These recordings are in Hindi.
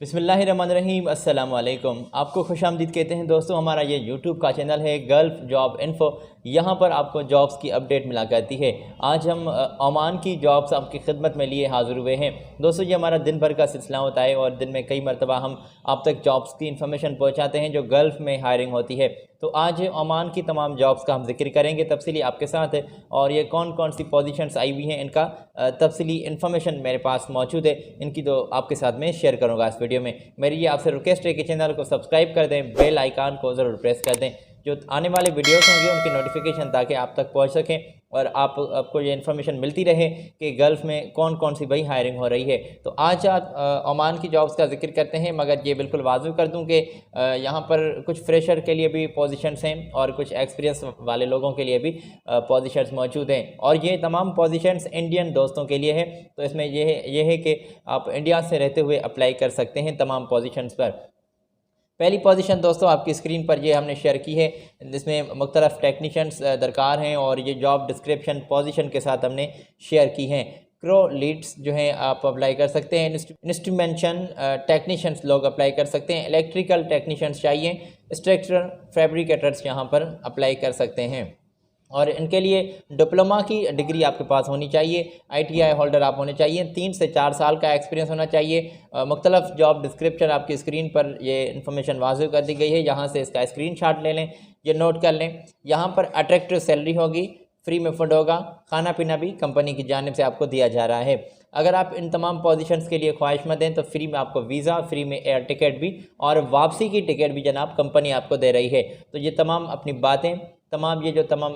बिस्मिल्लाहिर्रहमानिर्रहीम अस्सलाम वालेकुम। आपको खुशामदीद कहते हैं दोस्तों। हमारा ये यूट्यूब का चैनल है गल्फ़ जॉब इन्फो। यहाँ पर आपको जॉब्स की अपडेट मिला करती है। आज हम ओमान की जॉब्स आपकी खिदमत में लिए हाज़िर हुए हैं। दोस्तों ये हमारा दिन भर का सिलसिला होता है और दिन में कई मरतबा हम आप तक जॉब्स की इन्फॉर्मेशन पहुँचाते हैं जो गल्फ़ में हायरिंग होती है। तो आज ओमान की तमाम जॉब्स का हम जिक्र करेंगे तफसीली आपके साथ है, और ये कौन कौन सी पोजीशंस आई हुई हैं इनका तफसीली इन्फॉर्मेशन मेरे पास मौजूद है। इनकी तो आपके साथ में शेयर करूँगा इस वीडियो में। मेरी ये आपसे रिक्वेस्ट है कि चैनल को सब्सक्राइब कर दें, बेल आइकान को ज़रूर प्रेस कर दें, जो आने वाले वीडियोस होंगे उनकी नोटिफिकेशन ताकि आप तक पहुंच सकें और आपको ये इन्फॉर्मेशन मिलती रहे कि गल्फ़ में कौन कौन सी भाई हायरिंग हो रही है। तो आज ओमान की जॉब्स का जिक्र करते हैं, मगर ये बिल्कुल वाज़ेह कर दूं कि यहाँ पर कुछ फ्रेशर के लिए भी पोजीशंस हैं और कुछ एक्सपीरियंस वाले लोगों के लिए भी पोजीशंस मौजूद हैं, और ये तमाम पोजीशंस इंडियन दोस्तों के लिए है। तो इसमें ये है कि आप इंडिया से रहते हुए अप्लाई कर सकते हैं तमाम पोजीशंस पर। पहली पोजीशन दोस्तों आपकी स्क्रीन पर ये हमने शेयर की है, जिसमें मुख्तलिफ टेक्नीशियंस दरकार हैं और ये जॉब डिस्क्रिप्शन पोजीशन के साथ हमने शेयर की हैं। क्रो लीड्स जो हैं आप अप्लाई कर सकते हैं, इंस्ट्रूमेंटेशन टेक्नीशियंस लोग अप्लाई कर सकते हैं, इलेक्ट्रिकल टेक्नीशियंस चाहिए, स्ट्रक्चरल फैब्रिकेटर्स यहाँ पर अप्लाई कर सकते हैं, और इनके लिए डिप्लोमा की डिग्री आपके पास होनी चाहिए, ITI होल्डर आप होने चाहिए, 3 से 4 साल का एक्सपीरियंस होना चाहिए। मुख्तलिफ जॉब डिस्क्रिप्शन आपकी स्क्रीन पर ये इन्फॉर्मेशन वाज़ेह कर दी गई है, यहाँ से इसका स्क्रीनशॉट ले लें, ये नोट कर लें। यहाँ पर अट्रैक्टिव सैलरी होगी, फ्री में फूड होगा, खाना पीना भी कंपनी की जानिब से आपको दिया जा रहा है। अगर आप इन तमाम पोजीशंस के लिए ख्वाहिशमंद हैं तो फ्री में आपको वीज़ा, फ्री में एयर टिकट भी और वापसी की टिकट भी जनाब कंपनी आपको दे रही है। तो ये तमाम अपनी बातें, तमाम ये जो तमाम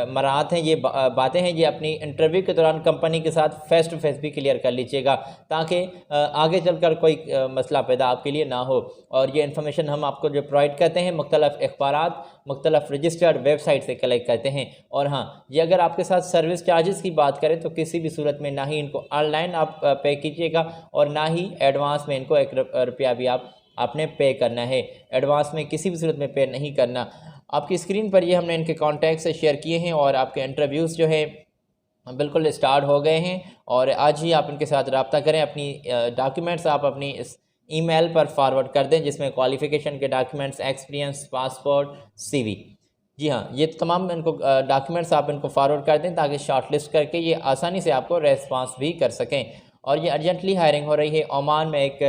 मराहत हैं, ये बातें हैं, ये अपनी इंटरव्यू के दौरान कंपनी के साथ फ़ेस टू फेस भी क्लियर कर लीजिएगा, ताकि आगे चलकर कोई मसला पैदा आपके लिए ना हो। और ये इन्फॉर्मेशन हम आपको जो प्रोवाइड करते हैं मुख्तलिफ अखबारात, मुख्तलिफ रजिस्टर्ड वेबसाइट से कलेक्ट करते हैं। और हाँ, ये अगर आपके साथ सर्विस चार्जेस की बात करें तो किसी भी सूरत में ना ही इनको ऑनलाइन आप पे कीजिएगा और ना ही एडवांस में इनको 1 रुपया भी आपने पे करना है। एडवांस में किसी भी सूरत में पे नहीं करना। आपकी स्क्रीन पर ये हमने इनके कॉन्टैक्ट से शेयर किए हैं, और आपके इंटरव्यूज़ जो है बिल्कुल स्टार्ट हो गए हैं, और आज ही आप इनके साथ रब्ता करें। अपनी डॉक्यूमेंट्स आप अपनी इस ईमेल पर फॉरवर्ड कर दें, जिसमें क्वालिफ़िकेशन के डॉक्यूमेंट्स, एक्सपीरियंस, पासपोर्ट, CV। जी हाँ, ये तमाम इनको डॉक्यूमेंट्स आप इनको फॉरवर्ड कर दें ताकि शॉर्टलिस्ट करके ये आसानी से आपको रेस्पॉन्स भी कर सकें। और ये अर्जेंटली हायरिंग हो रही है ओमान में, एक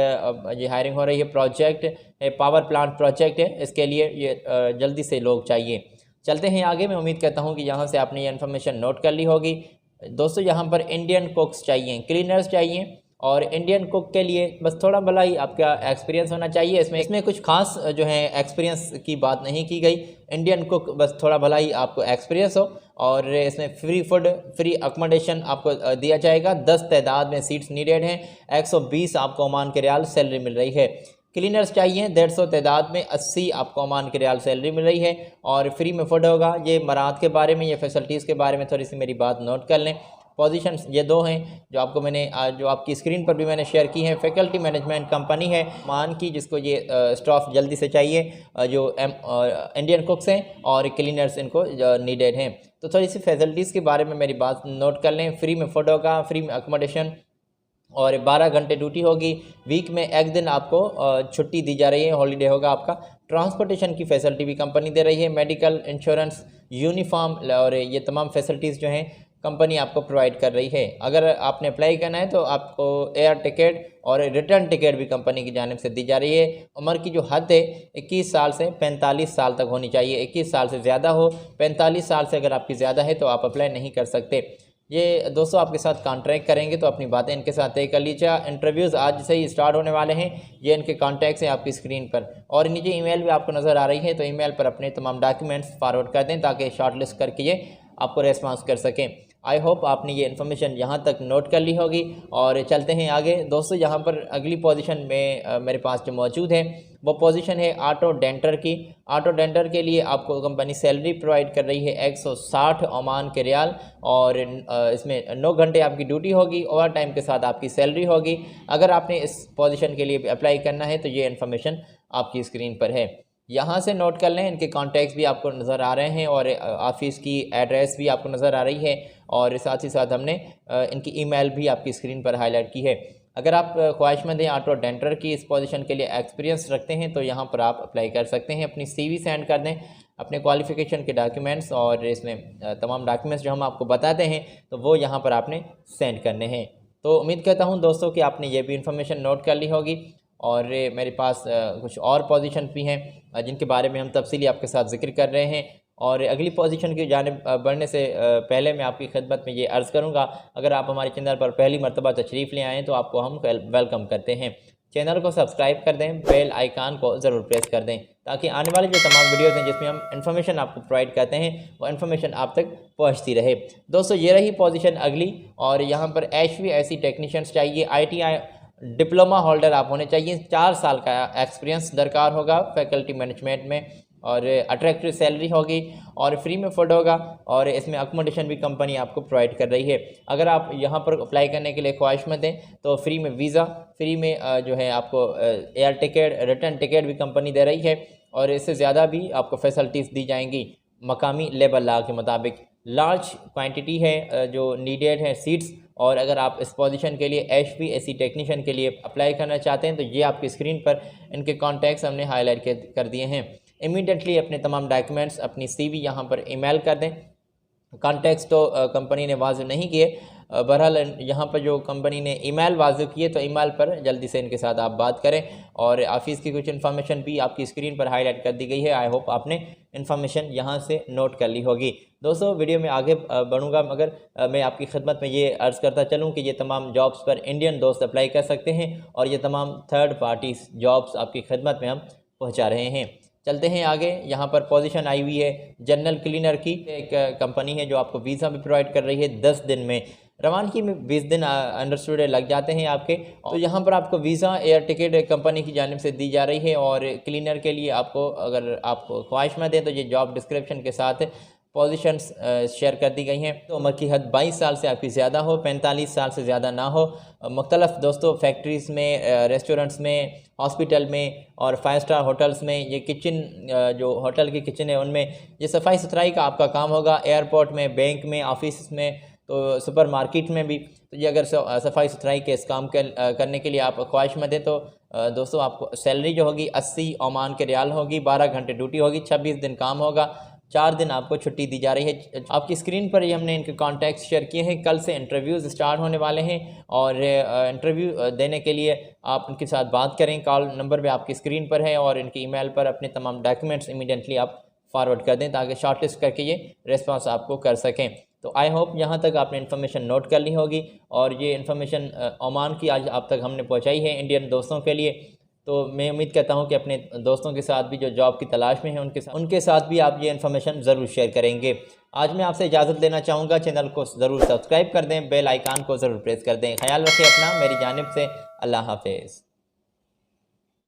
ये हायरिंग हो रही है, प्रोजेक्ट है, पावर प्लांट प्रोजेक्ट है, इसके लिए ये जल्दी से लोग चाहिए। चलते हैं आगे। मैं उम्मीद करता हूँ कि यहाँ से आपने ये इन्फॉर्मेशन नोट कर ली होगी। दोस्तों यहाँ पर इंडियन कुक्स चाहिए, क्लीनर्स चाहिए, और इंडियन कुक के लिए बस थोड़ा भला ही आपका एक्सपीरियंस होना चाहिए। इसमें कुछ खास जो है एक्सपीरियंस की बात नहीं की गई। इंडियन कुक बस थोड़ा भला ही आपको एक्सपीरियंस हो, और इसमें फ्री फूड, फ्री अकोमोडेशन आपको दिया जाएगा। 10 तादाद में सीट्स नीडेड हैं। 120 आपको ओमान के रियाल सैलरी मिल रही है। क्लीनर्स चाहिए 150 तादाद में, 80 आपको ओमान के रियाल सैलरी मिल रही है, और फ्री में फूड होगा। ये मराहत के बारे में, ये फैसिलिटीज़ के बारे में थोड़ी सी मेरी बात नोट कर लें। पोजीशंस ये 2 हैं जो आपको मैंने जो आपकी स्क्रीन पर भी मैंने शेयर की हैं। फैकल्टी मैनेजमेंट कंपनी है मान की, जिसको ये स्टाफ जल्दी से चाहिए, जो इंडियन कुक्स हैं और क्लीनर्स इनको नीडेड हैं। तो थोड़ी सी फैसिलिटीज़ के बारे में मेरी बात नोट कर लें। फ्री में फूड होगा, फ्री में अकोमोडेशन, और 12 घंटे ड्यूटी होगी। वीक में 1 दिन आपको छुट्टी दी जा रही है, हॉलीडे होगा आपका। ट्रांसपोर्टेशन की फैसिलिटी भी कंपनी दे रही है, मेडिकल, इंश्योरेंस, यूनिफॉर्म, और ये तमाम फैसिलिटीज़ जो हैं कंपनी आपको प्रोवाइड कर रही है। अगर आपने अप्लाई करना है तो आपको एयर टिकट और रिटर्न टिकट भी कंपनी की जानिब से दी जा रही है। उम्र की जो हद है 21 साल से 45 साल तक होनी चाहिए। 21 साल से ज़्यादा हो, 45 साल से अगर आपकी ज़्यादा है तो आप अप्लाई नहीं कर सकते। ये दोस्तों आपके साथ कॉन्ट्रैक्ट करेंगे तो अपनी बातें इनके साथ तय कर लीजिए। इंटरव्यूज़ आज से ही स्टार्ट होने वाले हैं। ये इनके कॉन्टैक्ट्स हैं आपकी स्क्रीन पर, और नीचे ईमेल भी आपको नज़र आ रही है। तो ईमेल पर अपने तमाम डॉक्यूमेंट्स फॉरवर्ड कर दें ताकि शॉर्टलिस्ट करके ये आपको रेस्पॉन्स कर सकें। आई होप आपने ये इन्फॉर्मेशन यहाँ तक नोट कर ली होगी, और चलते हैं आगे। दोस्तों यहाँ पर अगली पोजीशन में मेरे पास जो मौजूद है वो पोजीशन है ऑटो डेंटर की। ऑटो डेंटर के लिए आपको कंपनी सैलरी प्रोवाइड कर रही है 160 ओमान के रियाल, और इसमें 9 घंटे आपकी ड्यूटी होगी, ओवर टाइम के साथ आपकी सैलरी होगी। अगर आपने इस पोजीशन के लिए अप्लाई करना है तो ये इन्फॉर्मेशन आपकी स्क्रीन पर है, यहाँ से नोट कर लें। इनके कॉन्टैक्ट्स भी आपको नज़र आ रहे हैं, और ऑफिस की एड्रेस भी आपको नज़र आ रही है, और साथ ही साथ हमने इनकी ईमेल भी आपकी स्क्रीन पर हाईलाइट की है। अगर आप ख्वाहिशमंद हैं ऑटो डेंटर की इस पोजीशन के लिए एक्सपीरियंस रखते हैं तो यहाँ पर आप अप्लाई कर सकते हैं। अपनी CV सेंड कर दें, अपने क्वालिफ़िकेशन के डॉक्यूमेंट्स और इसमें तमाम डॉक्यूमेंट्स जो हम आपको बताते हैं तो वो यहाँ पर आपने सेंड करने हैं। तो उम्मीद करता हूँ दोस्तों कि आपने ये भी इन्फॉर्मेशन नोट कर ली होगी। और मेरे पास कुछ और पोजीशन भी हैं जिनके बारे में हम तफसीली आपके साथ ज़िक्र कर रहे हैं। और अगली पोजीशन की जानिब बढ़ने से पहले मैं आपकी खिदमत में ये अर्ज़ करूँगा, अगर आप हमारे चैनल पर पहली मरतबा तशरीफ़ ले आएँ तो आपको हम वेलकम करते हैं। चैनल को सब्सक्राइब कर दें, बेल आइकान को ज़रूर प्रेस कर दें ताकि आने वाले जो तमाम वीडियोज़ हैं जिसमें हम इन्फॉर्मेशन आपको प्रोवाइड करते हैं वो इन्फॉर्मेशन आप तक पहुंचती रहे। दोस्तों ये रही पोजीशन अगली, और यहाँ पर HVAC टेक्नीशियंस चाहिए। ITI डिप्लोमा होल्डर आप होने चाहिए। 4 साल का एक्सपीरियंस दरकार होगा फैकल्टी मैनेजमेंट में, और अट्रैक्टिव सैलरी होगी और फ्री में फूड होगा, और इसमें अकोमोडेशन भी कंपनी आपको प्रोवाइड कर रही है। अगर आप यहाँ पर अप्लाई करने के लिए ख्वाहिशमंद हैं तो फ्री में वीज़ा, फ्री में जो है आपको एयर टिकट, रिटर्न टिकट भी कंपनी दे रही है, और इससे ज़्यादा भी आपको फैसिलिटीज़ दी जाएंगी मकामी लेबर लॉ के मुताबिक। लार्ज क्वांटिटी है जो नीडेड है सीट्स, और अगर आप इस पोजीशन के लिए HVAC टेक्नीशियन के लिए अप्लाई करना चाहते हैं तो ये आपकी स्क्रीन पर इनके कॉन्टैक्ट्स हमने हाईलाइट कर दिए हैं। इमीडिएटली अपने तमाम डॉक्यूमेंट्स, अपनी CV यहाँ पर ईमेल कर दें। कॉन्टैक्ट्स तो कंपनी ने वाज़िब नहीं किए, बहरहाल यहाँ पर जो कंपनी ने ईमेल वाज़िब किए तो ईमेल पर जल्दी से इनके साथ आप बात करें। और ऑफिस की कुछ इन्फॉर्मेशन भी आपकी स्क्रीन पर हाईलाइट कर दी गई है। आई होप आपने इन्फॉर्मेशन यहाँ से नोट कर ली होगी। दोस्तों वीडियो में आगे बढ़ूँगा, मगर मैं आपकी खिदमत में ये अर्ज़ करता चलूँ कि ये तमाम जॉब्स पर इंडियन दोस्त अप्लाई कर सकते हैं, और ये तमाम थर्ड पार्टी जॉब्स आपकी खिदमत में हम पहुँचा रहे हैं। चलते हैं आगे। यहाँ पर पोजीशन आई हुई है जनरल क्लीनर की। एक कंपनी है जो आपको वीज़ा भी प्रोवाइड कर रही है 10 दिन में। रवानगी में 20 दिन अंडरस्टूड लग जाते हैं आपके। तो यहाँ पर आपको वीज़ा, एयर टिकट कंपनी की जानिब से दी जा रही है। और क्लीनर के लिए आपको, अगर आपको ख्वाहिशमंद है तो ये जॉब डिस्क्रिप्शन के साथ पोजीशंस शेयर कर दी गई हैं। तो उम्र की हद 22 साल से आपकी ज़्यादा हो, 45 साल से ज़्यादा ना हो। मुख्तलिफ दोस्तों फैक्ट्रीज़ में, रेस्टोरेंट्स में, हॉस्पिटल में और 5 स्टार होटल्स में ये किचन, जो होटल की किचन है उनमें ये सफाई सुथराई का आपका काम होगा। एयरपोर्ट में, बैंक में, ऑफिस में, तो सुपर मार्केट में भी। तो ये अगर सफाई सुथराई के इस काम करने के लिए आप ख्वाहिशमंद हैं तो दोस्तों आपको सैलरी जो होगी 80 ओमान के रियाल होगी। 12 घंटे ड्यूटी होगी, 26 दिन काम होगा, 4 दिन आपको छुट्टी दी जा रही है। आपकी स्क्रीन पर ही हमने इनके कॉन्टैक्ट्स शेयर किए हैं। कल से इंटरव्यूज़ स्टार्ट होने वाले हैं, और इंटरव्यू देने के लिए आप उनके साथ बात करें। कॉल नंबर भी आपकी स्क्रीन पर है, और इनकी ईमेल पर अपने तमाम डॉक्यूमेंट्स इमीडिएटली आप फॉरवर्ड कर दें ताकि शॉर्टलिस्ट करके ये रिस्पांस आपको कर सकें। तो आई होप यहाँ तक आपने इन्फॉर्मेशन नोट कर ली होगी, और ये इन्फॉर्मेशन ओमान की आज आप तक हमने पहुँचाई है इंडियन दोस्तों के लिए। तो मैं उम्मीद करता हूँ कि अपने दोस्तों के साथ भी जो जॉब की तलाश में हैं उनके साथ भी आप ये इन्फॉर्मेशन ज़रूर शेयर करेंगे। आज मैं आपसे इजाज़त लेना चाहूँगा। चैनल को ज़रूर सब्सक्राइब कर दें, बेल आइकान को ज़रूर प्रेस कर दें। ख्याल रखें अपना। मेरी जानिब से अल्लाह हाफिज़।